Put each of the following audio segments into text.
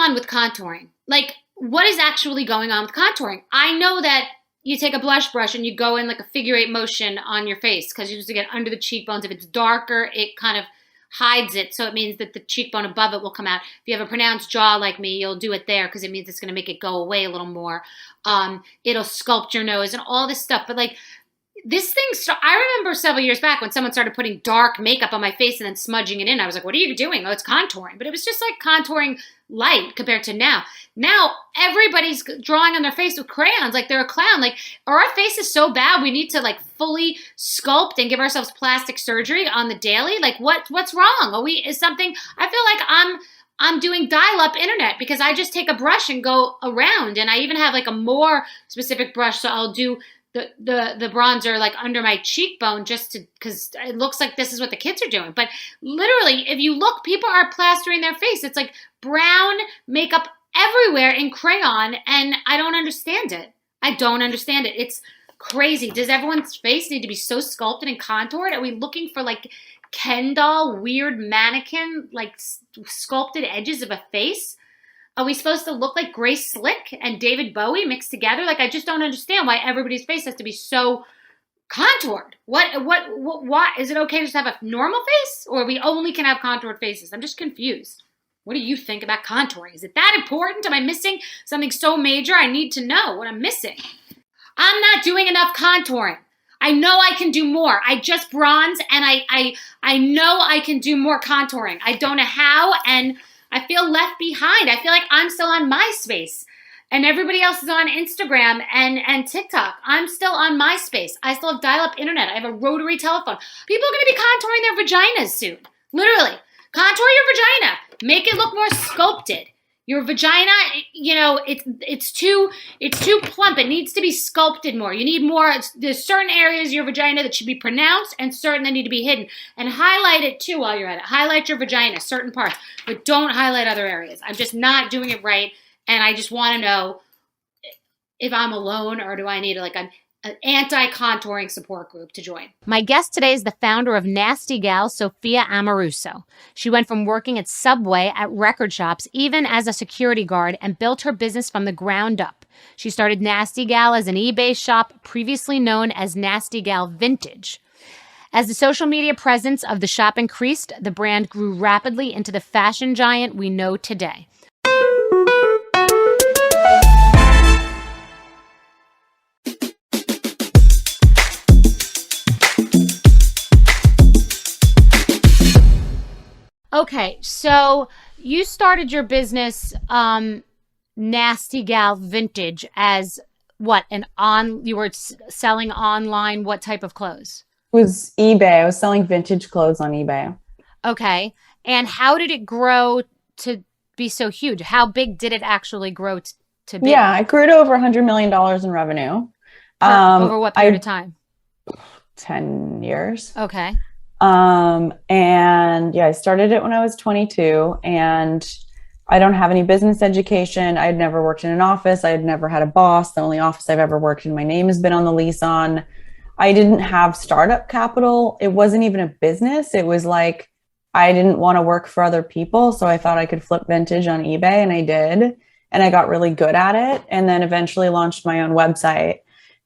on with contouring? Like, what is actually going on with contouring? I know that you take a blush brush and you go in like a figure 8 motion on your face because you just get under the cheekbones. If it's darker, it kind of hides it. So it means that the cheekbone above it will come out. If you have a pronounced jaw like me, you'll do it there because it means it's going to make it go away a little more. It'll sculpt your nose and all this stuff. But like this thing, I remember several years back when someone started putting dark makeup on my face and then smudging it in. I was like, what are you doing? Oh, it's contouring. But it was just like contouring light compared to now. Now everybody's drawing on their face with crayons like they're a clown. Like, are our faces so bad we need to like fully sculpt and give ourselves plastic surgery on the daily? Like what's wrong? Is something, I feel like I'm doing dial-up internet because I just take a brush and go around, and I even have like a more specific brush, so I'll do the bronzer like under my cheekbone just to, because it looks like this is what the kids are doing. But literally, if you look, people are plastering their face. It's like brown makeup everywhere in crayon, and I don't understand it. I don't understand it. It's crazy. Does everyone's face need to be so sculpted and contoured? Are we looking for like Ken doll, weird mannequin, like sculpted edges of a face? Are we supposed to look like Grace Slick and David Bowie mixed together? Like, I just don't understand why everybody's face has to be so contoured. Why is it okay to just have a normal face, or we only can have contoured faces? I'm just confused. What do you think about contouring? Is it that important? Am I missing something so major? I need to know what I'm missing. I'm not doing enough contouring. I know I can do more. I just bronze, and I know I can do more contouring. I don't know how, and I feel left behind. I feel like I'm still on MySpace and everybody else is on Instagram and TikTok. I'm still on MySpace. I still have dial-up internet. I have a rotary telephone. People are going to be contouring their vaginas soon. Literally. Contour your vagina. Make it look more sculpted. Your vagina, it's too plump. It needs to be sculpted more. You need more. There's certain areas of your vagina that should be pronounced and certain that need to be hidden. And highlight it too while you're at it. Highlight your vagina, certain parts, but don't highlight other areas. I'm just not doing it right, and I just want to know if I'm alone or do I need an anti-contouring support group to join. My guest today is the founder of Nasty Gal, Sophia Amoruso. She went from working at Subway at record shops, even as a security guard, and built her business from the ground up. She started Nasty Gal as an eBay shop previously known as Nasty Gal Vintage. As the social media presence of the shop increased, the brand grew rapidly into the fashion giant we know today. Okay, so you started your business, Nasty Gal Vintage, as what? You were selling online what type of clothes? It was eBay. I was selling vintage clothes on eBay. Okay, and how did it grow to be so huge? How big did it actually grow to be? Yeah, it grew to over $100 million in revenue. Over what period of time? 10 years. Okay. And yeah, I started it when I was 22, and I don't have any business education. I had never worked in an office. I had never had a boss. The only office I've ever worked in, my name has been on the lease on. I didn't have startup capital. It wasn't even a business. It was like, I didn't want to work for other people. So I thought I could flip vintage on eBay, and I did. And I got really good at it. And then eventually launched my own website,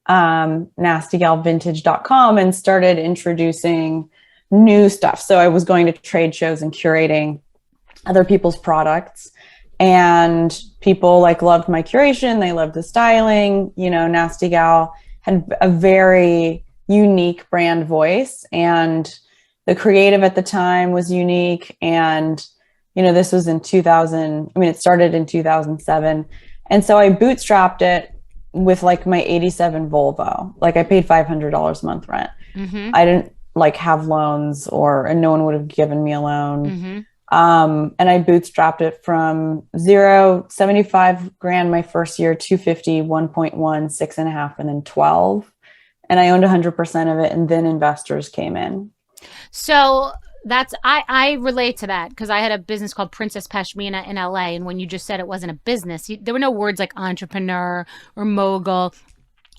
nastygalvintage.com, and started introducing new stuff. So I was going to trade shows and curating other people's products, and people loved my curation. They loved the styling. Nasty Gal had a very unique brand voice, and the creative at the time was unique. And, this was in 2000. It started in 2007. And so I bootstrapped it with my 87 Volvo. I paid $500 a month rent. Mm-hmm. I didn't have loans, and no one would have given me a loan. Mm-hmm. And I bootstrapped it from zero, 75 grand my first year, 250, 1.1, 6.5, and then 12. And I owned 100% of it. And then investors came in. So I relate to that because I had a business called Princess Pashmina in LA. And when you just said it wasn't a business, there were no words like entrepreneur or mogul.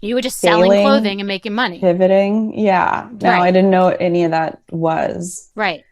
You were just selling clothing and making money. Pivoting. Yeah. No, right. I didn't know what any of that was. Right.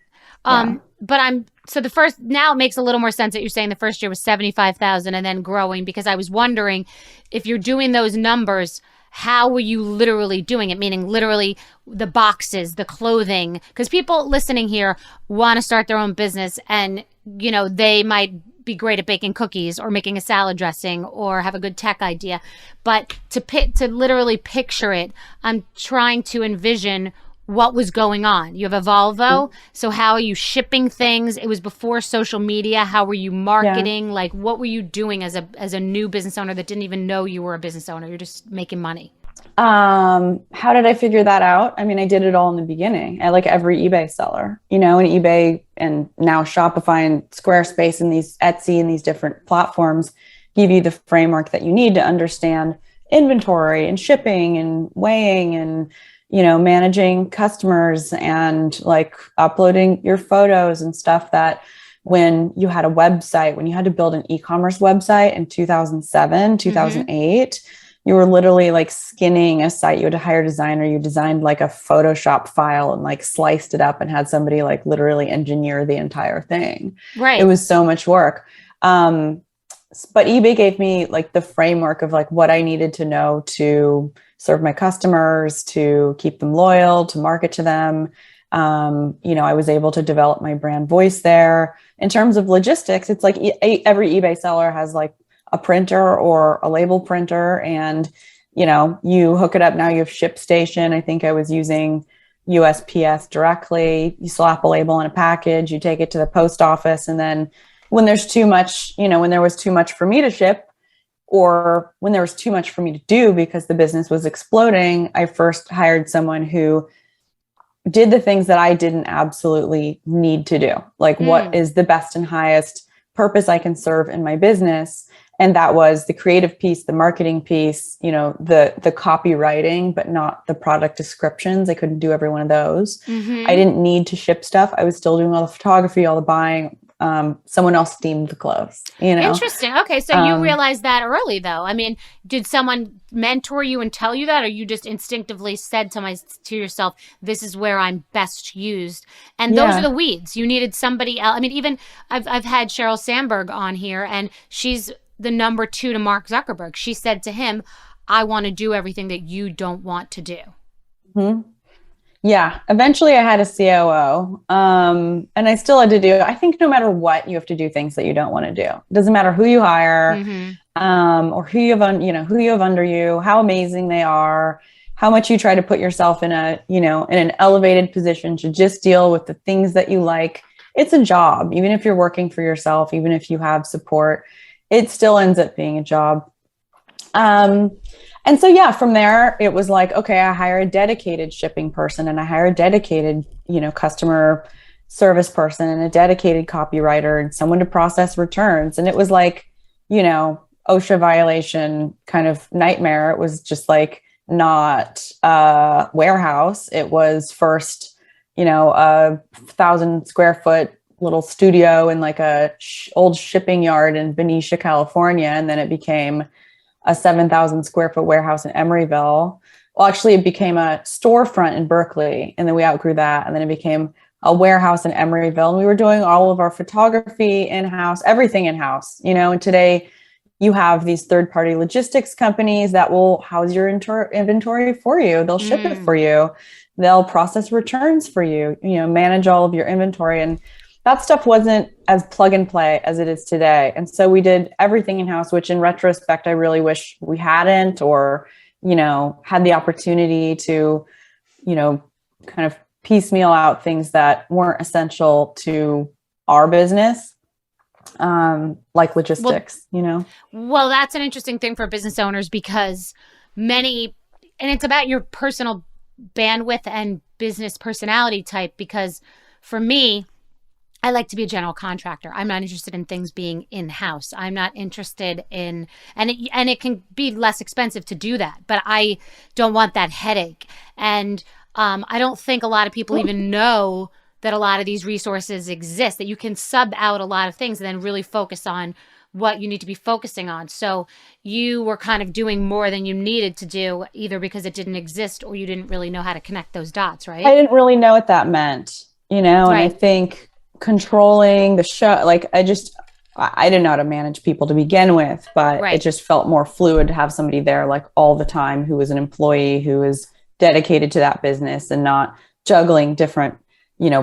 Yeah. But I'm so the first, now it makes a little more sense that you're saying the first year was 75,000 and then growing, because I was wondering if you're doing those numbers, how were you literally doing it? Meaning literally the boxes, the clothing, because people listening here want to start their own business, and, you know, they might be great at baking cookies or making a salad dressing or have a good tech idea. But to literally picture it, I'm trying to envision what was going on. You have a Volvo. So how are you shipping things? It was before social media. How were you marketing? Yeah. Like, what were you doing as a new business owner that didn't even know you were a business owner? You're just making money. How did I figure that out? I mean, I did it all in the beginning. I like every eBay seller, you know, and eBay and now Shopify and Squarespace and these Etsy and these different platforms give you the framework that you need to understand inventory and shipping and weighing and, you know, managing customers and like uploading your photos and stuff. That when you had a website, when you had to build an e-commerce website in 2007, 2008, you were literally like skinning a site. You had to hire a designer. You designed like a Photoshop file and like sliced it up and had somebody like literally engineer the entire thing. Right. It was so much work. But eBay gave me like the framework of like what I needed to know to serve my customers, to keep them loyal, to market to them. You know, I was able to develop my brand voice there. In terms of logistics, it's like every eBay seller has like a printer or a label printer, and, you know, you hook it up. Now you have ShipStation. I think I was using USPS directly. You slap a label on a package, you take it to the post office. And then when there's too much, you know, when there was too much for me to ship, or when there was too much for me to do because the business was exploding, I first hired someone who did the things that I didn't absolutely need to do. Like, what is the best and highest purpose I can serve in my business? And that was the creative piece, the marketing piece, you know, the copywriting, but not the product descriptions. I couldn't do every one of those. I didn't need to ship stuff. I was still doing all the photography, all the buying. Someone else steamed the clothes, you know? Interesting. Okay. So you realized that early, though. I mean, did someone mentor you and tell you that, or you just instinctively said to yourself, this is where I'm best used? And those are the weeds. You needed somebody else. I mean, even I've had Sheryl Sandberg on here, and she's the number 2 to Mark Zuckerberg. She said to him, I want to do everything that you don't want to do. Yeah. Eventually I had a COO, and I still had to do, I think no matter what, you have to do things that you don't want to do. It doesn't matter who you hire, or who you have, who you have under you, how amazing they are, how much you try to put yourself in in an elevated position to just deal with the things that you like. It's a job. Even if you're working for yourself, even if you have support, it still ends up being a job. And so, yeah, from there, it was like, okay, I hire a dedicated shipping person, and I hire a dedicated, customer service person, and a dedicated copywriter, and someone to process returns. And it was like, OSHA violation kind of nightmare. It was just like not a warehouse. It was first, a 1,000 square foot little studio in like a old shipping yard in Benicia, California. And then it became a 7,000 square foot warehouse in Emeryville. Well, actually it became a storefront in Berkeley, and then we outgrew that. And then it became a warehouse in Emeryville, and we were doing all of our photography in-house, everything in-house, and today you have these third-party logistics companies that will house your inventory for you. They'll ship it for you. They'll process returns for you, manage all of your inventory. And that stuff wasn't as plug and play as it is today. And so we did everything in-house, which in retrospect, I really wish we hadn't, or, had the opportunity to, kind of piecemeal out things that weren't essential to our business, like logistics, Well, that's an interesting thing for business owners, because and it's about your personal bandwidth and business personality type, because for me, I like to be a general contractor. I'm not interested in things being in-house. I'm not interested in, and it can be less expensive to do that, but I don't want that headache. And I don't think a lot of people even know that a lot of these resources exist, that you can sub out a lot of things and then really focus on what you need to be focusing on. So you were kind of doing more than you needed to do, either because it didn't exist or you didn't really know how to connect those dots, right? I didn't really know what that meant, and Right. I think controlling the show. Like I didn't know how to manage people to begin with, but it Right. just felt more fluid to have somebody there like all the time who was an employee, who is dedicated to that business and not juggling different,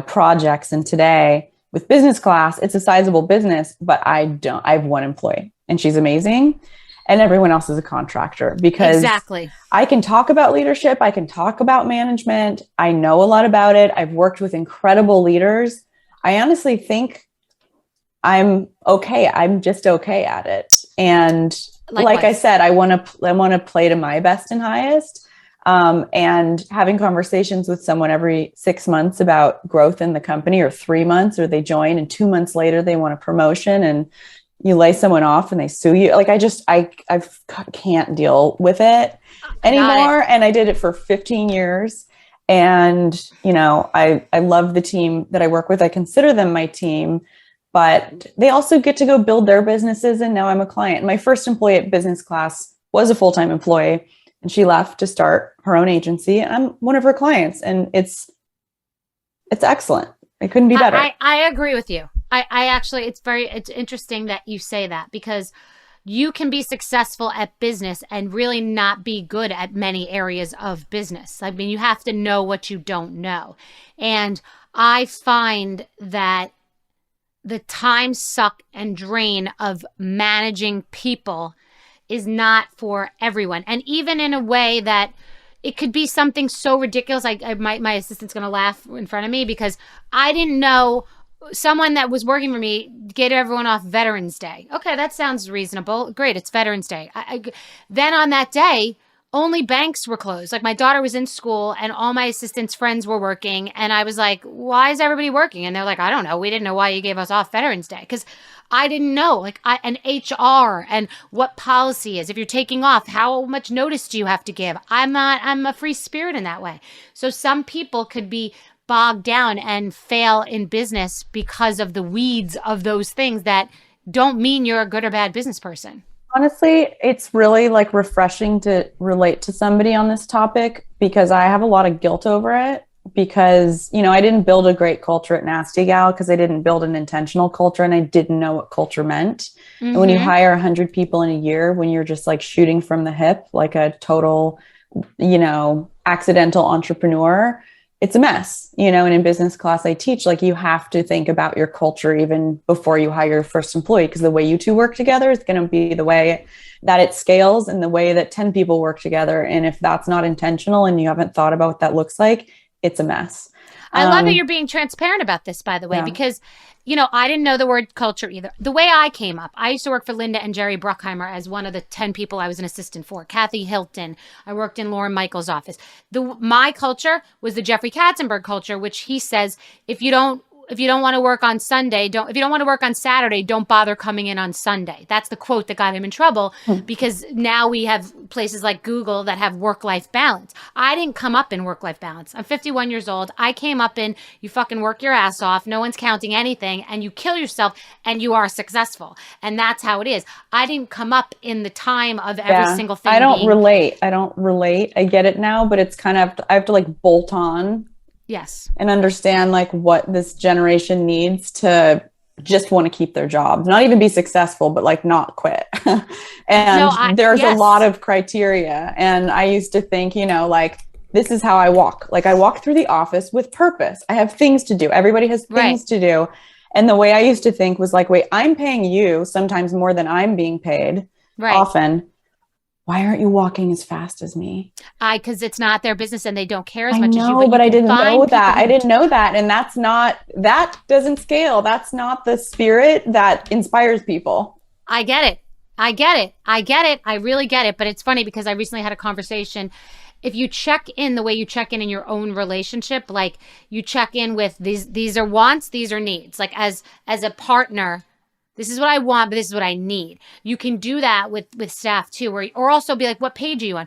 projects. And today with business class, it's a sizable business, but I have one employee and she's amazing. And everyone else is a contractor because Exactly. I can talk about leadership. I can talk about management. I know a lot about it. I've worked with incredible leaders. I honestly think I'm okay. I'm just okay at it. And Likewise. like I said, I want to play to my best and highest. And having conversations with someone every 6 months about growth in the company, or 3 months, or they join and 2 months later they want a promotion and you lay someone off and they sue you. Like I can't deal with it anymore. And I did it for 15 years. And, I love the team that I work with. I consider them my team, but they also get to go build their businesses. And now I'm a client. My first employee at business class was a full-time employee, and she left to start her own agency. And I'm one of her clients, and it's excellent. It couldn't be better. I agree with you. I actually, it's interesting that you say that, because you can be successful at business and really not be good at many areas of business. I mean, you have to know what you don't know. And I find that the time suck and drain of managing people is not for everyone. And even in a way that it could be something so ridiculous. My assistant's going to laugh in front of me because I didn't know someone that was working for me get everyone off Veterans Day. Okay, that sounds reasonable. Great, it's Veterans Day. Then on that day, only banks were closed. Like, my daughter was in school and all my assistants' friends were working. And I was like, why is everybody working? And they're like, I don't know. We didn't know why you gave us off Veterans Day. Because I didn't know, and HR and what policy is. If you're taking off, how much notice do you have to give? I'm a free spirit in that way. So some people could be bogged down and fail in business because of the weeds of those things that don't mean you're a good or bad business person. Honestly, it's really like refreshing to relate to somebody on this topic, because I have a lot of guilt over it, because, I didn't build a great culture at Nasty Gal because I didn't build an intentional culture and I didn't know what culture meant. Mm-hmm. And when you hire 100 people in a year, when you're just like shooting from the hip, like a total, accidental entrepreneur, it's a mess, and in business class, I teach, like, you have to think about your culture even before you hire your first employee, because the way you two work together is going to be the way that it scales and the way that 10 people work together. And if that's not intentional and you haven't thought about what that looks like, it's a mess. I love that you're being transparent about this, by the way, because, I didn't know the word culture either. The way I came up, I used to work for Linda and Jerry Bruckheimer as one of the 10 people I was an assistant for. Kathy Hilton. I worked in Lauren Michaels' office. My culture was the Jeffrey Katzenberg culture, which he says, if you don't want to work on Sunday, if you don't want to work on Saturday, don't bother coming in on Sunday. That's the quote that got him in trouble, because now we have places like Google that have work-life balance. I didn't come up in work-life balance. I'm 51 years old. I came up in, you fucking work your ass off, no one's counting anything, and you kill yourself and you are successful. And that's how it is. I didn't come up in the time of every single thing. I don't relate. I get it now, but it's kind of, I have to like bolt on. Yes. And understand like what this generation needs to just want to keep their jobs, not even be successful, but like not quit. And there's a lot of criteria. And I used to think, like, this is how I walk. Like, I walk through the office with purpose. I have things to do. Everybody has things to do. And the way I used to think was like, wait, I'm paying you sometimes more than I'm being paid often. Why aren't you walking as fast as me? Because it's not their business and they don't care as much as you. But I didn't know that. I didn't know that. And that doesn't scale. That's not the spirit that inspires people. I get it. I really get it. But it's funny because I recently had a conversation. If you check in the way you check in your own relationship, like you check in with these are wants, these are needs. Like as a partner, this is what I want, but this is what I need. You can do that with staff too, or also be like, what page are you on?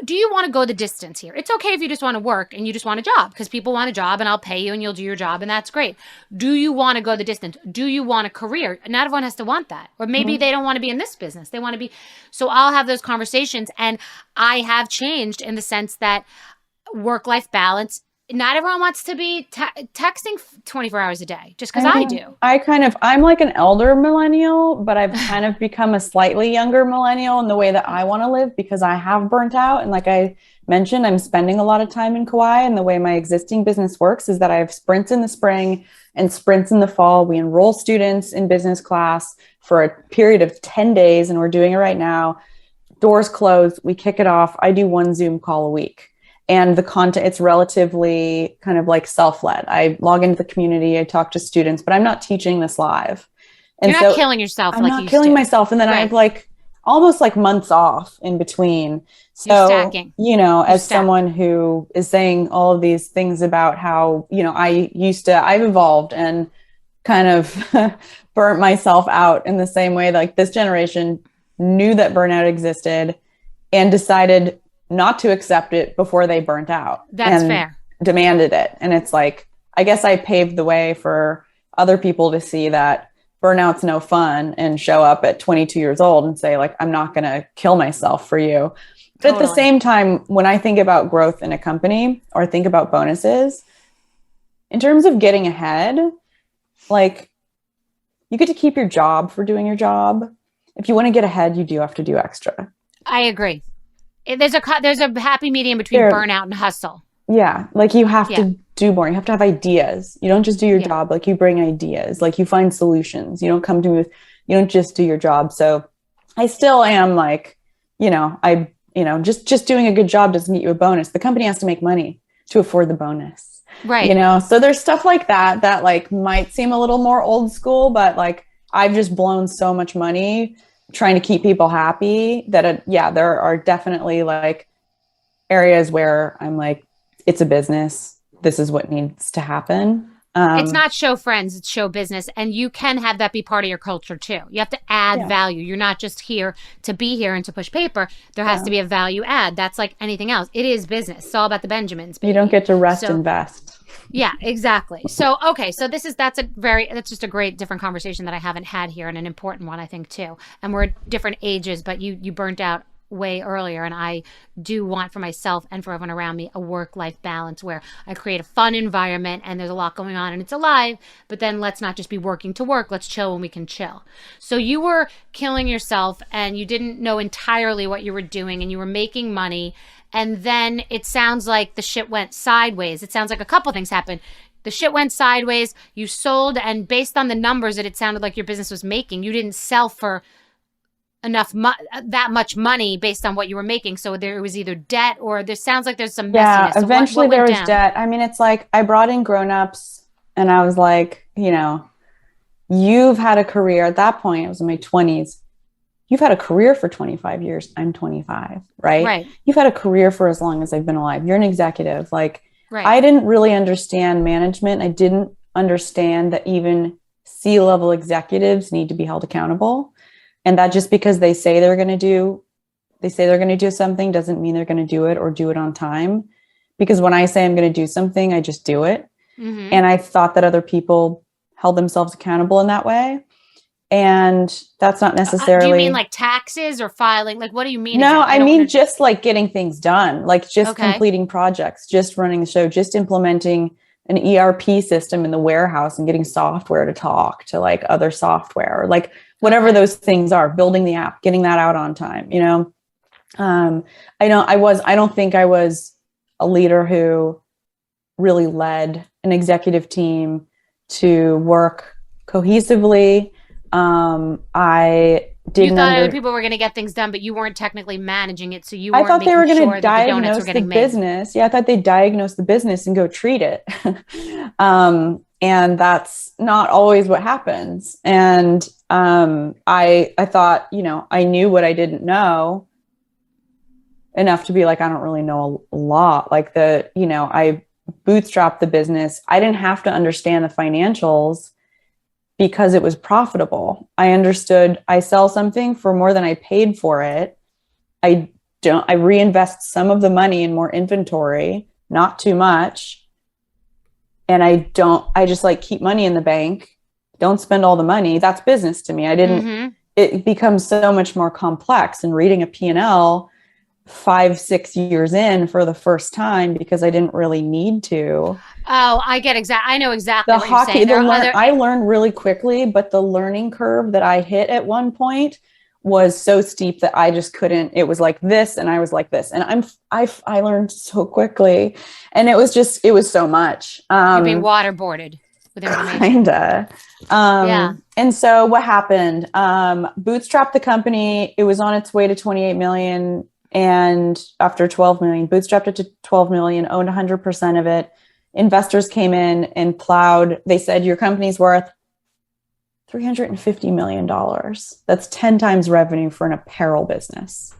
Do you want to go the distance here? It's okay if you just want to work and you just want a job, because people want a job and I'll pay you and you'll do your job and that's great. Do you want to go the distance? Do you want a career? Not everyone has to want that. Or maybe they don't want to be in this business. They want to be. So I'll have those conversations, and I have changed in the sense that work-life balance not everyone wants to be texting 24 hours a day, just because I do. I'm like an elder millennial, but I've kind of become a slightly younger millennial in the way that I want to live, because I have burnt out. And like I mentioned, I'm spending a lot of time in Kauai, and the way my existing business works is that I have sprints in the spring and sprints in the fall. We enroll students in business class for a period of 10 days, and we're doing it right now. Doors close, we kick it off. I do one Zoom call a week. And the content, it's relatively kind of like self-led. I log into the community, I talk to students, but I'm not teaching this live. And you're not killing yourself. I'm not killing myself. And then I have like almost like months off in between. So, you know, as someone who is saying all of these things about how, you know, I've evolved and kind of burnt myself out in the same way. Like this generation knew that burnout existed and decided not to accept it before they burnt out. That's fair. Demanded it. And it's like, I guess I paved the way for other people to see that burnout's no fun and show up at 22 years old and say like, I'm not going to kill myself for you. But at the same time, when I think about growth in a company or think about bonuses, in terms of getting ahead, like you get to keep your job for doing your job. If you want to get ahead, you do have to do extra. I agree. There's a happy medium between burnout and hustle. Yeah. Like you have to do more. You have to have ideas. You don't just do your job. Like you bring ideas, like you find solutions. You don't come to me with, you don't just do your job. So I still am like, just doing a good job doesn't get you a bonus. The company has to make money to afford the bonus. Right. You know, so there's stuff like that like might seem a little more old school, but like I've just blown so much money trying to keep people happy that there are definitely like areas where I'm like, it's a business. This is what needs to happen. It's not show friends, it's show business. And you can have that be part of your culture too. You have to add value. You're not just here to be here and to push paper. There has to be a value add. That's like anything else. It is business. It's all about the Benjamins. Baby. You don't get to rest and vest. Yeah, exactly. So, okay. So that's just a great different conversation that I haven't had here, and an important one, I think, too. And we're at different ages, but you burnt out way earlier. And I do want for myself and for everyone around me a work-life balance where I create a fun environment and there's a lot going on and it's alive, but then let's not just be working to work. Let's chill when we can chill. So you were killing yourself and you didn't know entirely what you were doing and you were making money. And then it sounds like the shit went sideways. It sounds like a couple things happened. The shit went sideways. You sold, and based on the numbers that it sounded like your business was making, you didn't sell for enough that much money based on what you were making. So there was either debt or there sounds like there's some messiness. Yeah, eventually there was debt. I mean, it's like I brought in grownups and I was like, you know, you've had a career at that point. I was in my 20s. You've had a career for 25 years. I'm 25, right? Right. You've had a career for as long as I've been alive. You're an executive. Like, I didn't really understand management. I didn't understand that even C-level executives need to be held accountable. And that just because they say they're going to do something doesn't mean they're going to do it or do it on time. Because when I say I'm going to do something, I just do it. Mm-hmm. And I thought that other people held themselves accountable in that way. And that's not necessarily. Do you mean like taxes or filing? Like, what do you mean? No, I mean just like getting things done, like just completing projects, just running the show, just implementing an ERP system in the warehouse and getting software to talk to like other software, or like whatever those things are, building the app, getting that out on time, you know? I don't think I was a leader who really led an executive team to work cohesively. I didn't. You thought other people were going to get things done, but you weren't technically managing it, so you weren't. I thought they were going to diagnose the business. Yeah, I thought they'd diagnose the business and go treat it. And that's not always what happens. And I thought, you know, I knew what I didn't know enough to be like, I don't really know a lot. Like I bootstrapped the business. I didn't have to understand the financials because it was profitable. I understood I sell something for more than I paid for it. I reinvest some of the money in more inventory, not too much. And I just like keep money in the bank. Don't spend all the money. That's business to me. It becomes so much more complex, and reading a P&L 5-6 years in for the first time because I didn't really need to. Oh, I know exactly what you're saying. I learned really quickly, but the learning curve that I hit at one point was so steep that I just couldn't. It was like this, and I was like this, and I learned so quickly, and it was so much. You're being waterboarded with information. Kinda. Yeah. And so what happened? Bootstrapped the company. It was on its way to 28 million, and after 12 million, bootstrapped it to 12 million, owned 100% of it. Investors came in and plowed. They said, your company's worth $350 million. That's 10 times revenue for an apparel business.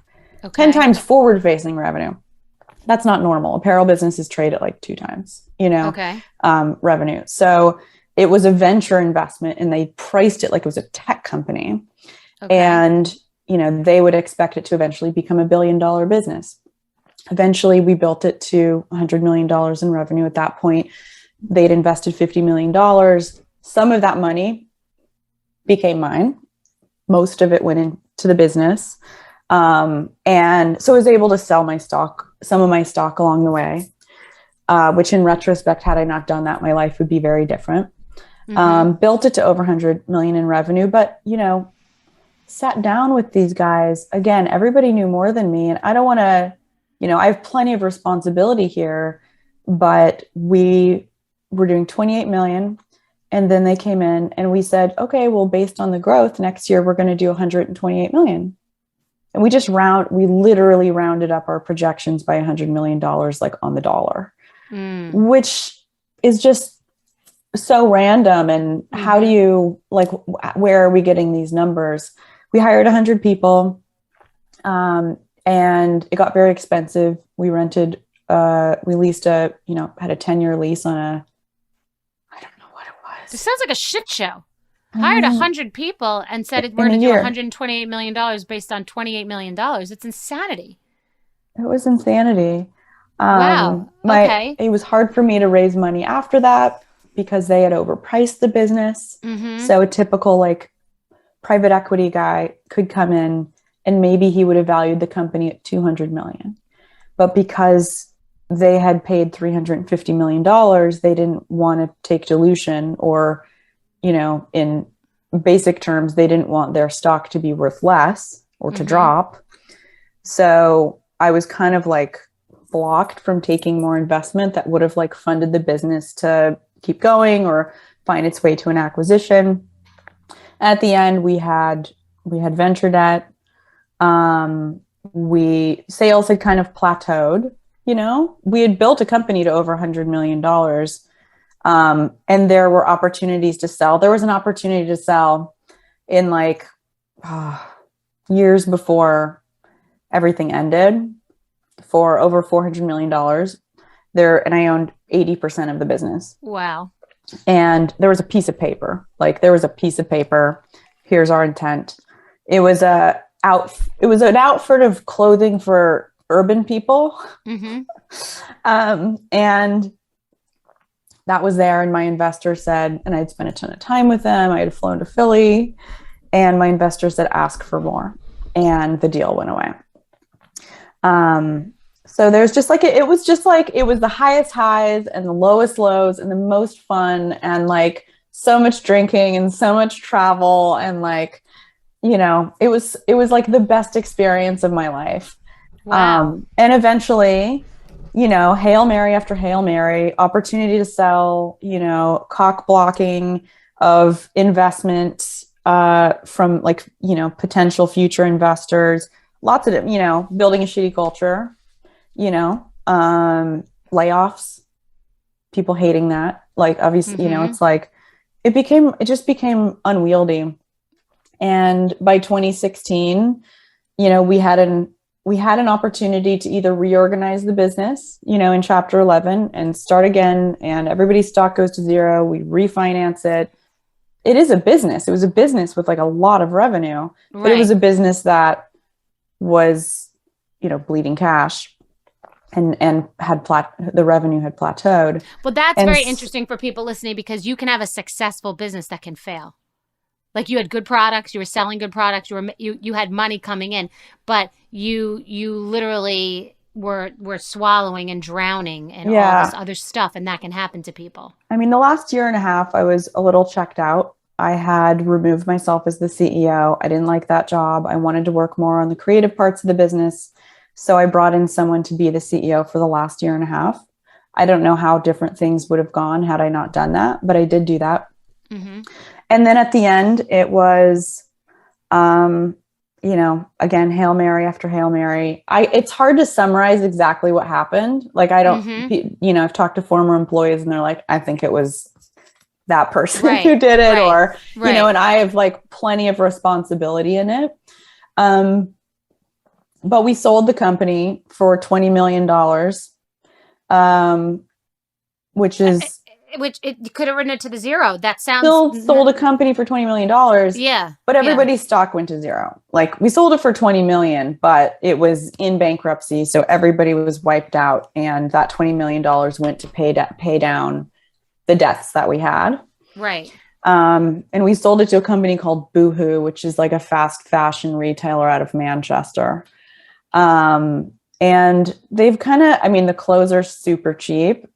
Okay. 10 times forward-facing revenue. That's not normal. Apparel businesses trade at like 2 times, okay. Revenue. So it was a venture investment, and they priced it like it was a tech company. Okay. And, they would expect it to eventually become $1 billion business. Eventually, we built it to $100 million in revenue at that point. They'd invested $50 million. Some of that money became mine. Most of it went into the business. And so I was able to sell some of my stock along the way, which in retrospect, had I not done that, my life would be very different. Mm-hmm. Built it to over 100 million in revenue, but, sat down with these guys. Again, everybody knew more than me, and I don't want to, I have plenty of responsibility here, but we were doing 28 million. And then they came in and we said, okay, well, based on the growth next year, we're going to do 128 million. And we literally rounded up our projections by $100 million, like on the dollar, which is just so random. And how do you, like, where are we getting these numbers? We hired 100 people, and it got very expensive. We rented, we leased had a 10-year lease on I don't know what it was. This sounds like a shit show. Hired 100 people and said we're going to do $128 million based on $28 million. It's insanity. It was insanity. Wow. Okay. It was hard for me to raise money after that because they had overpriced the business. Mm-hmm. So a typical like private equity guy could come in and maybe he would have valued the company at 200 million. But because they had paid $350 million, they didn't want to take dilution, or, in basic terms, they didn't want their stock to be worth less or to drop. So I was kind of like blocked from taking more investment that would have like funded the business to keep going or find its way to an acquisition. At the end, we had venture debt. Sales had kind of plateaued. We had built a company to over $100 million. And there were opportunities to sell. There was an opportunity to sell in like years before everything ended for over $400 million there. And I owned 80% of the business. Wow. And there was a piece of paper, here's our intent. It was an outfit of clothing for urban people. Mm-hmm. And that was there. And my investor said, and I'd spent a ton of time with them. I had flown to Philly, and my investor said, ask for more. And the deal went away. So there's just like, it was the highest highs and the lowest lows and the most fun, and like so much drinking and so much travel. And like, it was like the best experience of my life. Wow. And eventually, Hail Mary after Hail Mary, opportunity to sell, cock blocking of investment from like, potential future investors, lots of it, building a shitty culture, layoffs, people hating that. Like, obviously, it's like, it just became unwieldy. And by 2016, we had an opportunity to either reorganize the business, in Chapter 11 and start again, and everybody's stock goes to zero. We refinance it. It is a business. It was a business with like a lot of revenue, but it was a business that was, bleeding cash and the revenue had plateaued. Well, that's very interesting for people listening, because you can have a successful business that can fail. Like you had good products, you were selling good products, you had money coming in, but you literally were swallowing and drowning and all this other stuff, and that can happen to people. I mean, the last year and a half, I was a little checked out. I had removed myself as the CEO. I didn't like that job. I wanted to work more on the creative parts of the business. So I brought in someone to be the CEO for the last year and a half. I don't know how different things would have gone had I not done that, but I did do that. Mm-hmm. And then at the end, it was, again, Hail Mary after Hail Mary. It's hard to summarize exactly what happened. Like, I don't, I've talked to former employees and they're like, I think it was that person who did it, or, and I have like plenty of responsibility in it. But we sold the company for $20 million, which it could have written it to the zero. That sounds still sold a company for $20 million. Yeah. But everybody's stock went to zero. Like we sold it for 20 million, but it was in bankruptcy. So everybody was wiped out. And that $20 million went to pay down the debts that we had. Right. And we sold it to a company called Boohoo, which is like a fast fashion retailer out of Manchester. And they've the clothes are super cheap,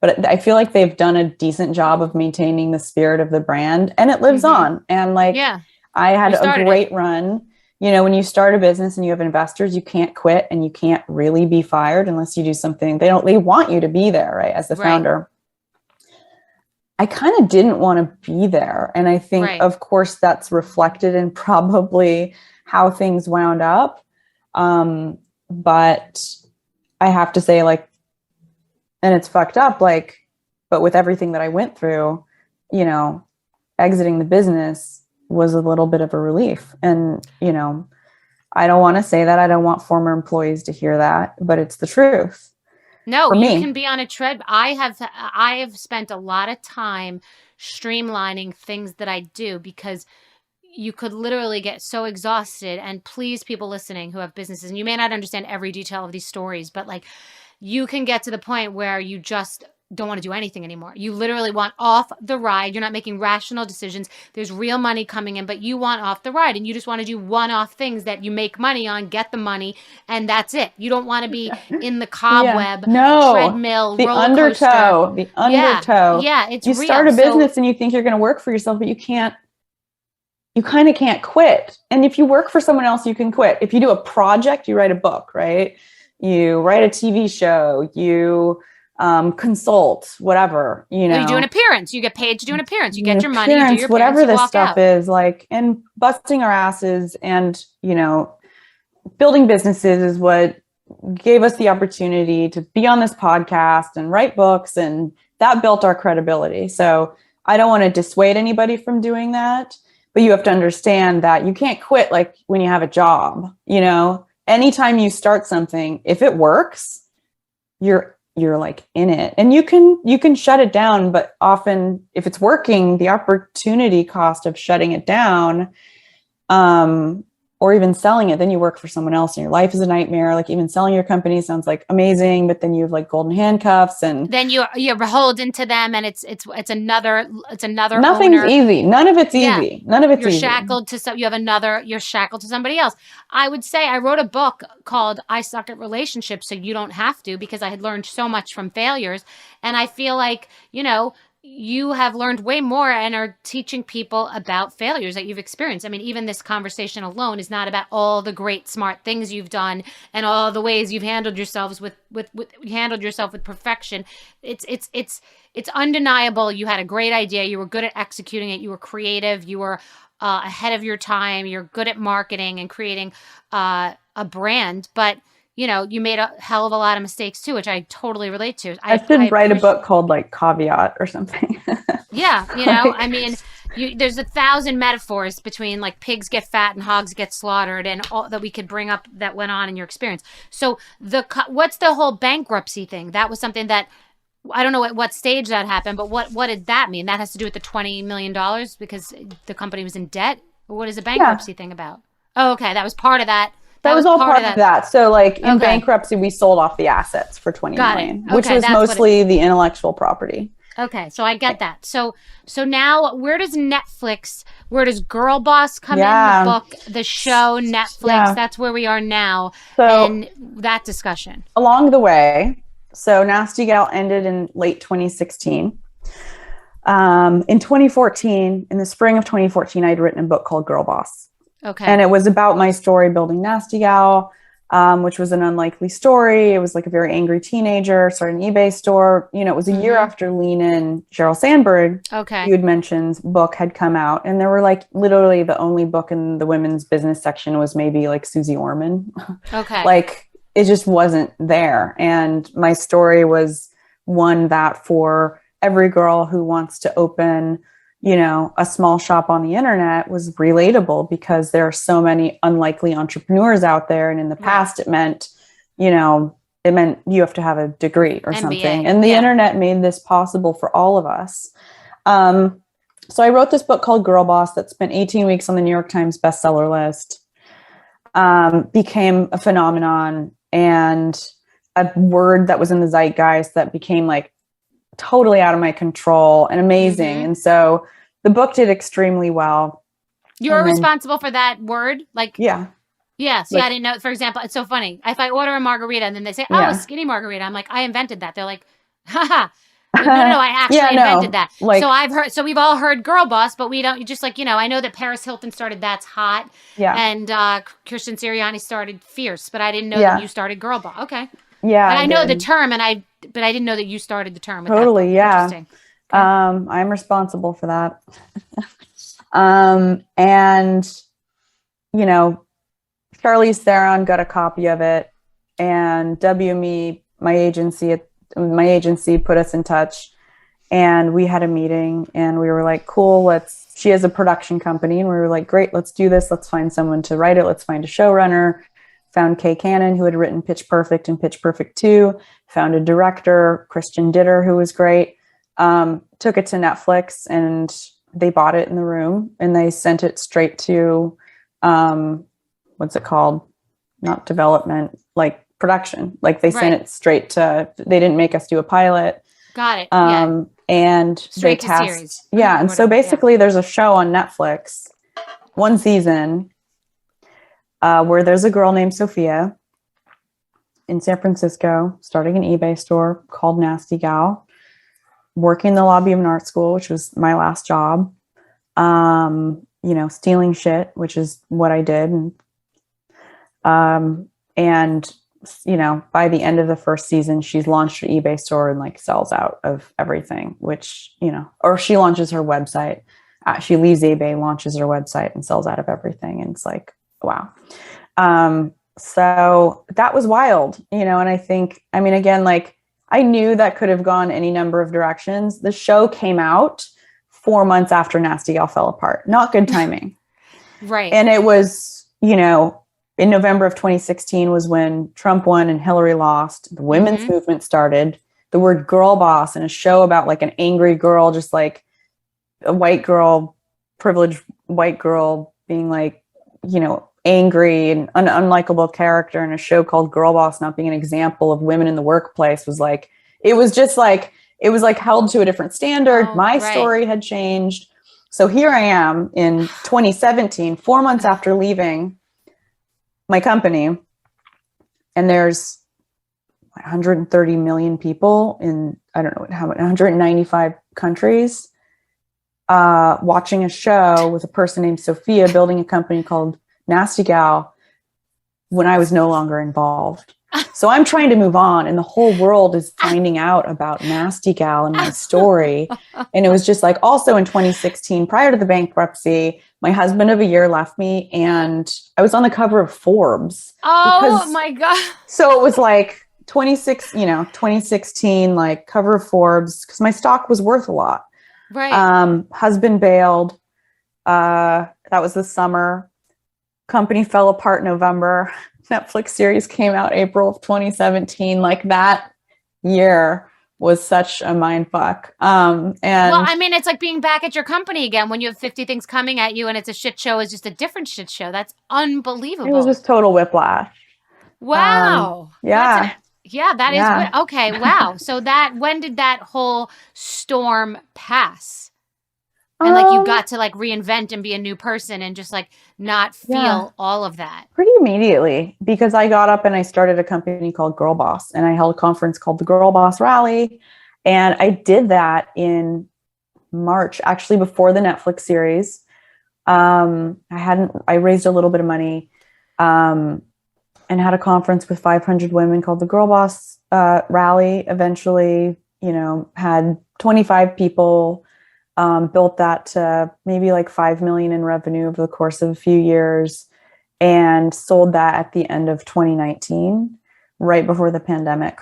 but I feel like they've done a decent job of maintaining the spirit of the brand, and it lives on. And I had a great run. When you start a business and you have investors, you can't quit and you can't really be fired unless you do something. They want you to be there, right? As the founder. I kind of didn't want to be there. And I think, of course, that's reflected in probably how things wound up. But I have to say, and it's fucked up, but with everything that I went through, exiting the business was a little bit of a relief. And, I don't want to say that. I don't want former employees to hear that, but it's the truth. No, you can be on a tread. I have spent a lot of time streamlining things that I do, because you could literally get so exhausted. And please, people listening who have businesses, and you may not understand every detail of these stories, but you can get to the point where you just don't want to do anything anymore. You literally want off the ride. You're not making rational decisions. There's real money coming in, but you want off the ride, and you just want to do one-off things that you make money on, get the money, and that's it. You don't want to be in the cobweb, treadmill, roller coaster. The undertow. Yeah, it's you real. Start a business and you think you're going to work for yourself, but you can't. You kind of can't quit. And if you work for someone else, you can quit. If you do a project, you write a book, right? You write a TV show, you consult, whatever, You do an appearance, you get paid to do an appearance, you get your money, you do your whatever this stuff is and busting our asses and, building businesses is what gave us the opportunity to be on this podcast and write books, and that built our credibility. So I don't want to dissuade anybody from doing that, but you have to understand that you can't quit when you have a job. Anytime you start something, if it works, you're in it, and you can shut it down. But often if it's working, the opportunity cost of shutting it down, or even selling it, then you work for someone else and your life is a nightmare. Even selling your company sounds amazing, but then you have golden handcuffs, and then you're beholden to them, and it's another nothing's owner. Easy. None of it's easy. None of it's you're easy. shackled to you're shackled to somebody else. I would say I wrote a book called I Suck at Relationships, so you don't have to, because I had learned so much from failures. And I feel like, you have learned way more and are teaching people about failures that you've experienced. I mean, even this conversation alone is not about all the great, smart things you've done and all the ways you've handled yourselves with perfection. It's undeniable. You had a great idea. You were good at executing it. You were creative. You were ahead of your time. You're good at marketing and creating a brand, but you made a hell of a lot of mistakes too, which I totally relate to. I should write a book called Caveat or something. Yeah. I mean, there's 1,000 metaphors between pigs get fat and hogs get slaughtered, and all that we could bring up that went on in your experience. So what's the whole bankruptcy thing? That was something that, I don't know at what stage that happened, but what did that mean? That has to do with the $20 million because the company was in debt? Or what is the bankruptcy thing about? Oh, okay. That was part of that. That was all part of that. So in bankruptcy, we sold off the assets for $20 million, which was mostly the intellectual property. Okay, so I get that. So now where does Girl Boss come in? The book, the show, Netflix, Yeah. that's where we are now. So And that discussion. along the way, so Nasty Gal ended in late 2016. In 2014, in the spring of 2014, I'd written a book called Girl Boss. Okay. And it was about my story building Nasty Gal, which was an unlikely story. It was like a very angry teenager, started an eBay store. You know, it was a year after Lean In, Sheryl Sandberg, you had mentioned, book had come out. And there were like literally the only book in the women's business section was maybe like Susie Orman. Okay. Like it just wasn't there. And my story was one that for every girl who wants to open, you know, a small shop on the internet was relatable because there are so many unlikely entrepreneurs out there. And in the past, it meant, you know, it meant you have to have a degree or something. And the internet made this possible for all of us. So I wrote this book called Girl Boss that spent 18 weeks on the New York Times bestseller list, became a phenomenon and a word that was in the zeitgeist that became like totally out of my control and amazing. And so the book did extremely well. You're responsible for that word? Like, yeah. Yeah. See, I didn't know. For example, it's so funny. If I order a margarita and then they say, oh, a skinny margarita, I'm like, I invented that. They're like, haha. No, I actually invented that. Like, so we've all heard Girl Boss, but we don't, just like, you know, I know that Paris Hilton started That's Hot. Yeah. And Christian Sirianni started Fierce, but I didn't know that you started Girl Boss. Okay. Yeah. And I know the term, but I didn't know that you started the term. With totally. That. Yeah. Interesting. Okay. I'm responsible for that. And, you know, Charlize Theron got a copy of it, and WME, my agency put us in touch, and we had a meeting, and we were like, cool, she has a production company, and we were like, great, let's do this. Let's find someone to write it. Let's find a showrunner. Found Kay Cannon, who had written Pitch Perfect and Pitch Perfect 2. Found a director, Christian Ditter, who was great. Took it to Netflix, and they bought it in the room, and they sent it straight to, what's it called? Not development, like production. Like they sent it straight to, they didn't make us do a pilot. Got it. And straight they to series. Yeah. And so basically there's a show on Netflix, one season, where there's a girl named Sophia in San Francisco, starting an eBay store called Nasty Gal, working in the lobby of an art school, which was my last job, you know, stealing shit, which is what I did. And, you know, by the end of the first season, she's launched her eBay store and like sells out of everything, which, you know, or she launches her website. She leaves eBay, launches her website and sells out of everything. And it's like, wow. So that was wild, you know, and I think, I mean, again, like I knew that could have gone any number of directions. The show came out 4 months after Nasty Gal fell apart. Not good timing. Right. And it was, you know, in November of 2016 was when Trump won and Hillary lost. The women's movement started. The word girl boss in a show about like an angry girl, just like a white girl, privileged white girl being like, you know, angry and an unlikable character in a show called Girl Boss, not being an example of women in the workplace, was like, it was just like, it was like held to a different standard. My story had changed. So here I am in 2017, 4 months after leaving my company, and there's 130 million people in, I don't know how many, 195 countries, watching a show with a person named Sophia building a company called Nasty Gal when I was no longer involved. So I'm trying to move on, and the whole world is finding out about Nasty Gal and my story. And it was just like, also in 2016, prior to the bankruptcy, my husband of a year left me, and I was on the cover of Forbes. Oh my God. So it was like 2016, like cover of Forbes, because my stock was worth a lot. Right. Husband bailed. That was the summer. Company fell apart November. Netflix series came out April of 2017. Like that year was such a mind fuck. And well, I mean, it's like being back at your company again when you have 50 things coming at you and it's a shit show. It's just a different shit show. That's unbelievable. It was just total whiplash. Wow. Yeah. Yeah, that is Yeah. okay. Wow. So when did that whole storm pass? And like you Um, got to like reinvent and be a new person and just like not yeah, feel all of that. pretty immediately because I got up and I started a company called Girl Boss and I held a conference called the Girl Boss Rally. And I did that in March, actually before the Netflix series. I raised a little bit of money um, and had a conference with 500 women called the Girl Boss Rally. Eventually, had 25 people, built that to maybe like 5 million in revenue over the course of a few years and sold that at the end of 2019, right before the pandemic.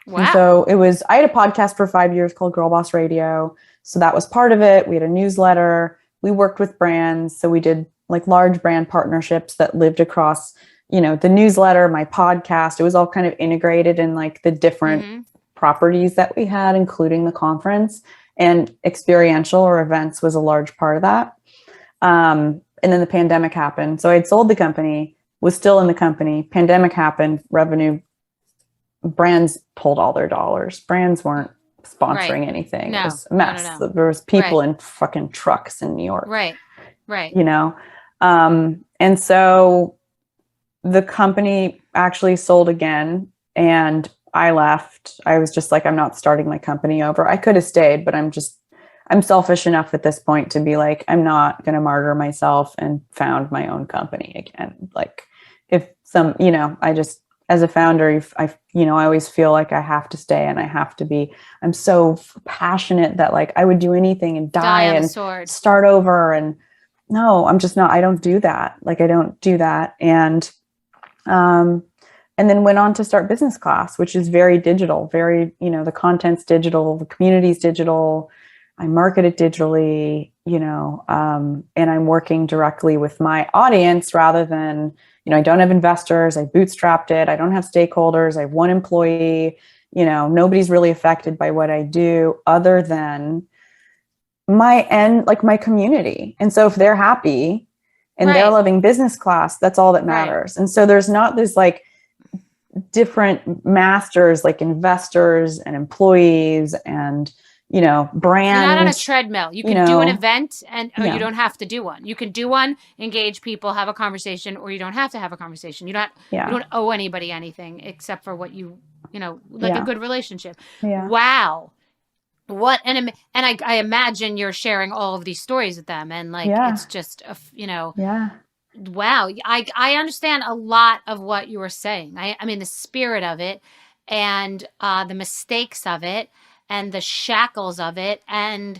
And Wow. so I had a podcast for 5 years called Girl Boss Radio. So that was part of it. We had a newsletter. We worked with brands. So we did like large brand partnerships that lived across, the newsletter, my podcast. It was all kind of integrated in like the different properties that we had, including the conference, and experiential or events was a large part of that. And then the pandemic happened. So I'd sold the company, was still in the company. Pandemic happened, revenue, brands pulled all their dollars. Brands weren't sponsoring anything. It was a mess. No. There was people in fucking trucks in New York. Right. And so the company actually sold again and I left. I was just like, I'm not starting my company over. I could have stayed, but I'm selfish enough at this point to be like, I'm not going to martyr myself and found my own company again. Like if as a founder, I always feel like I have to stay and I'm so passionate that like I would do anything and die and start over. And no, I'm just not, I don't do that. Like I don't do that. And then went on to start Business Class, which is very digital, very, the content's digital, the community's digital. I market it digitally, and I'm working directly with my audience rather than, I don't have investors. I bootstrapped it. I don't have stakeholders. I have one employee, nobody's really affected by what I do other than my community. And so if they're happy and they're loving Business Class, that's all that matters. And so there's not this like different masters, like investors and employees and, brands. You're not on a treadmill. You can do an event or you don't have to do one. You can do one, engage people, have a conversation, or you don't have to have a conversation. You don't owe anybody anything except for what a good relationship. Yeah. Wow. What and I imagine you're sharing all of these stories with them and like it's just wow. I understand a lot of what you were saying. I mean the spirit of it and the mistakes of it and the shackles of it. And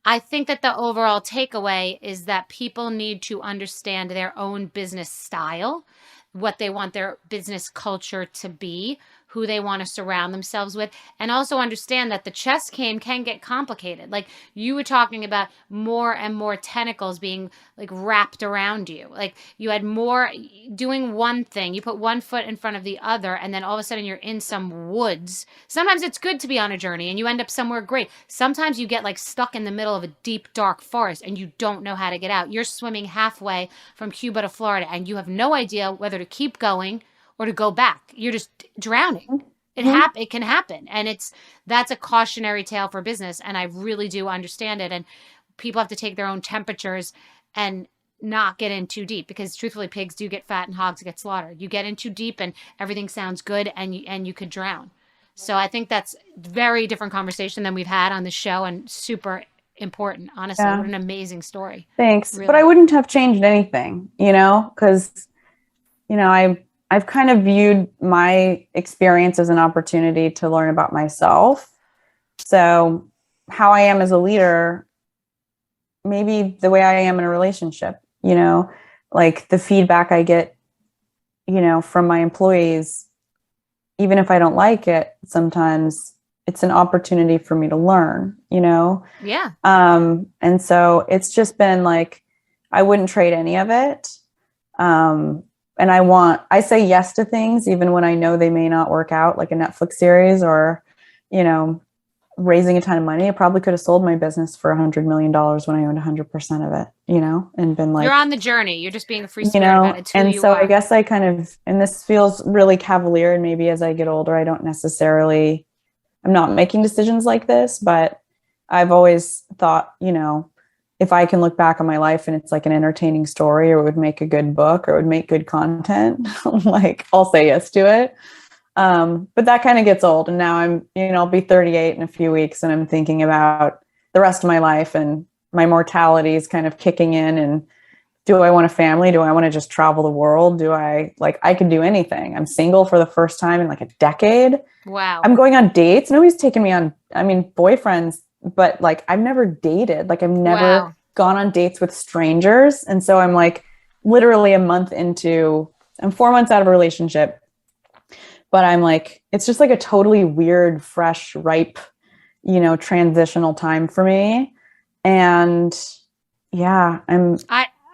I think that the overall takeaway is that people need to understand their own business style, what they want their business culture to be, who they want to surround themselves with, and also understand that the chess game can get complicated. Like you were talking about more and more tentacles being like wrapped around you. Like you had more doing one thing, you put one foot in front of the other, and then all of a sudden you're in some woods. Sometimes it's good to be on a journey and you end up somewhere great. Sometimes you get like stuck in the middle of a deep, dark forest and you don't know how to get out. You're swimming halfway from Cuba to Florida and you have no idea whether to keep going or to go back. You're just drowning. It can happen. And that's a cautionary tale for business. And I really do understand it. And people have to take their own temperatures and not get in too deep because truthfully, pigs do get fat and hogs get slaughtered. You get in too deep and everything sounds good and you could drown. So I think that's a very different conversation than we've had on the show and super important. Honestly, what an amazing story. Thanks. Really. But I wouldn't have changed anything, because, I've kind of viewed my experience as an opportunity to learn about myself. So how I am as a leader, maybe the way I am in a relationship, like the feedback I get, from my employees, even if I don't like it, sometimes it's an opportunity for me to learn, Yeah. And so it's just been like, I wouldn't trade any of it. And I say yes to things, even when I know they may not work out, like a Netflix series or, raising a ton of money. I probably could have sold my business for $100 million when I owned 100% of it, and been You're like, on the journey. You're just being a free spirit about it. It's who and you so I are. guess I kind of, and this feels really cavalier, and maybe as I get older, I'm not making decisions like this, but I've always thought, if I can look back on my life and it's like an entertaining story, or it would make a good book, or it would make good content, like I'll say yes to it. But that kind of gets old. And now I'll be 38 in a few weeks, and I'm thinking about the rest of my life, and my mortality is kind of kicking in. And do I want a family? Do I want to just travel the world? I could do anything. I'm single for the first time in like a decade. Wow. I'm going on dates. Nobody's taken me on, boyfriends, but like I've never dated. Like I've never gone on dates with strangers. And so I'm like literally I'm 4 months out of a relationship, but I'm like, it's just like a totally weird, fresh, ripe, transitional time for me. And yeah,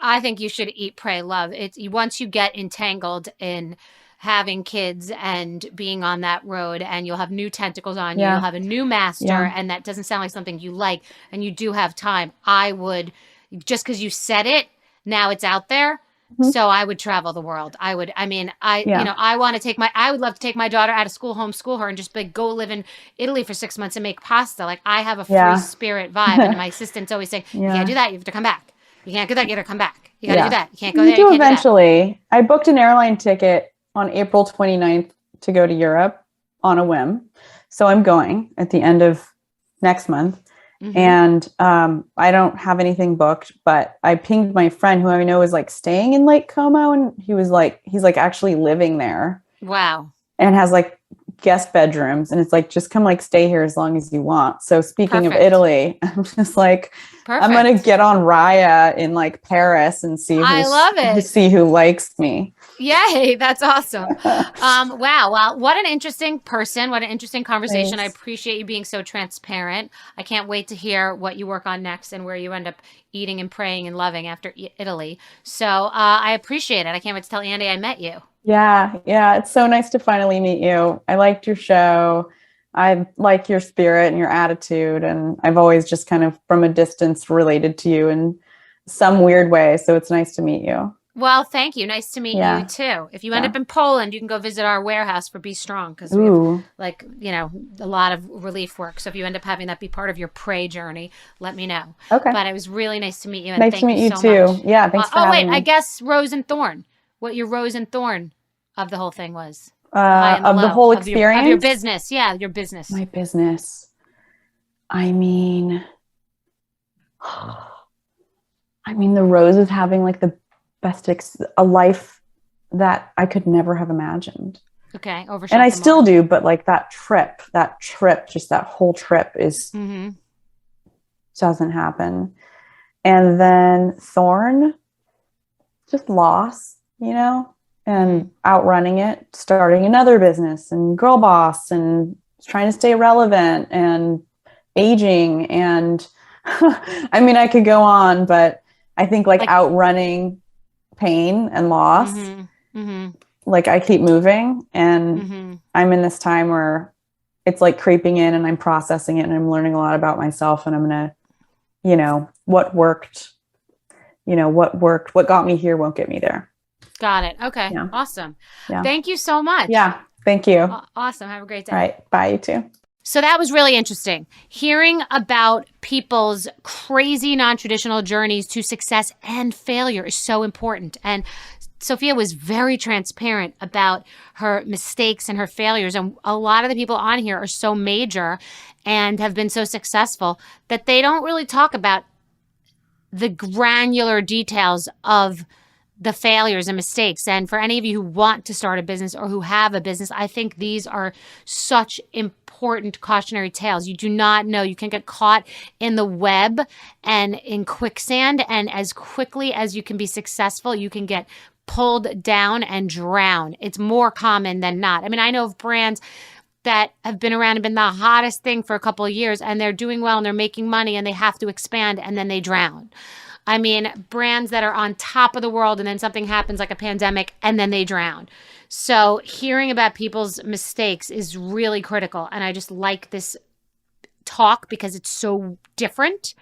I think you should eat, pray, love. It's once you get entangled in having kids and being on that road, and you'll have new tentacles on you. You'll have a new master, and that doesn't sound like something you like, and you do have time. I would, just because you said it, now it's out there. So I would travel the world. I would love to take my daughter out of school, homeschool her, and just go live in Italy for 6 months and make pasta. Like I have a free spirit vibe, and my assistant's always saying, you can't do that. You have to come back. You can't do that. You got to come back. You got to do that. You can't go there. You do eventually. I booked an airline ticket on April 29th to go to Europe on a whim. So I'm going at the end of next month. And I don't have anything booked, but I pinged my friend who I know is like staying in Lake Como, and he's like actually living there. Wow. And has like guest bedrooms, and it's like, just come like stay here as long as you want. So speaking of Italy, I'm just like, I'm gonna get on Raya in like Paris and see who likes me. Yay, that's awesome. Wow. Well, what an interesting person. What an interesting conversation. Thanks. I appreciate you being so transparent. I can't wait to hear what you work on next and where you end up eating and praying and loving after Italy. So I appreciate it. I can't wait to tell Andy I met you. Yeah. It's so nice to finally meet you. I liked your show. I like your spirit and your attitude. And I've always just kind of from a distance related to you in some weird way. So it's nice to meet you. Well, thank you. Nice to meet you too. If you end up in Poland, you can go visit our warehouse for Be Strong, because we have a lot of relief work. So if you end up having that be part of your pray journey, let me know. Okay. But it was really nice to meet you. And nice to meet you too. Much. Yeah. Thanks for having me. I guess Rose and Thorn. What your Rose and Thorn of the whole thing was. Of the whole experience? Of your business. Yeah, your business. My business. I mean, the Rose is having like the best a life that I could never have imagined. Okay. And I still do, but like that trip, just that whole trip doesn't happen. And then Thorn, just loss, and outrunning it, starting another business, and girl boss, and trying to stay relevant, and aging. And I could go on, but I think like outrunning pain and loss, like I keep moving, and I'm in this time where it's like creeping in, and I'm processing it, and I'm learning a lot about myself, and I'm going to, what worked, what got me here won't get me there. Got it. Okay. Yeah. Awesome. Yeah. Thank you so much. Yeah. Thank you. Awesome. Have a great day. All right. Bye, you too. So that was really interesting. Hearing about people's crazy non-traditional journeys to success and failure is so important. And Sophia was very transparent about her mistakes and her failures. And a lot of the people on here are so major and have been so successful that they don't really talk about the granular details of the failures and mistakes. And for any of you who want to start a business or who have a business, I think these are such important cautionary tales. You do not know. You can get caught in the web and in quicksand, and as quickly as you can be successful, you can get pulled down and drown. It's more common than not. I know of brands that have been around and been the hottest thing for a couple of years, and they're doing well and they're making money and they have to expand, and then they drown. Brands that are on top of the world, and then something happens like a pandemic, and then they drown. So hearing about people's mistakes is really critical. And I just like this talk because it's so different.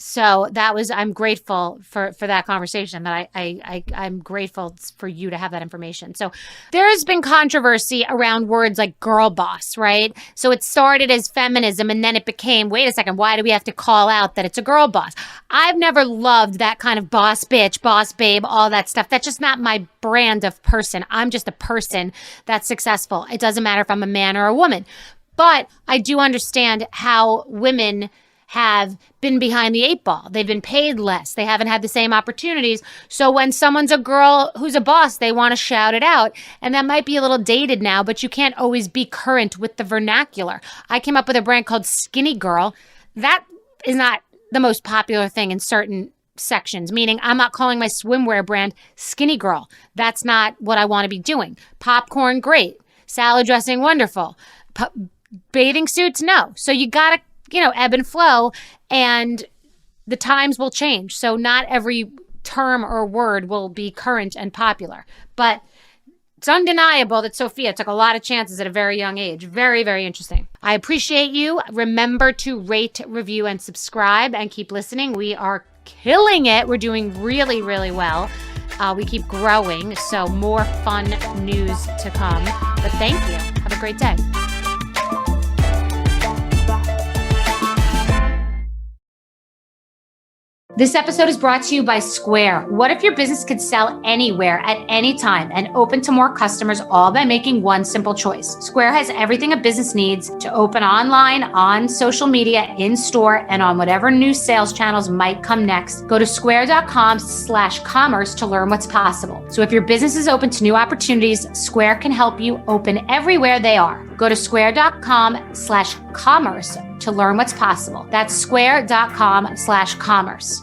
So I'm grateful for that conversation, that I'm grateful for you to have that information. So there's been controversy around words like girl boss, right? So it started as feminism and then it became, wait a second, why do we have to call out that it's a girl boss? I've never loved that kind of boss bitch, boss babe, all that stuff. That's just not my brand of person. I'm just a person that's successful. It doesn't matter if I'm a man or a woman. But I do understand how women have been behind the eight ball. They've been paid less. They haven't had the same opportunities. So when someone's a girl who's a boss, they want to shout it out. And that might be a little dated now, but you can't always be current with the vernacular. I came up with a brand called Skinnygirl. That is not the most popular thing in certain sections, meaning I'm not calling my swimwear brand Skinnygirl. That's not what I want to be doing. Popcorn, great. Salad dressing, wonderful. Bathing suits, no. So you got to ebb and flow, and the times will change. So not every term or word will be current and popular. But it's undeniable that Sophia took a lot of chances at a very young age. Very, very interesting. I appreciate you. Remember to rate, review, and subscribe, and keep listening. We are killing it. We're doing really, really well. We keep growing, so more fun news to come. But thank you. Have a great day. This episode is brought to you by Square. What if your business could sell anywhere at any time and open to more customers, all by making one simple choice? Square has everything a business needs to open online, on social media, in store, and on whatever new sales channels might come next. Go to square.com/commerce to learn what's possible. So if your business is open to new opportunities, Square can help you open everywhere they are. Go to square.com/commerce to learn what's possible. That's square.com/commerce.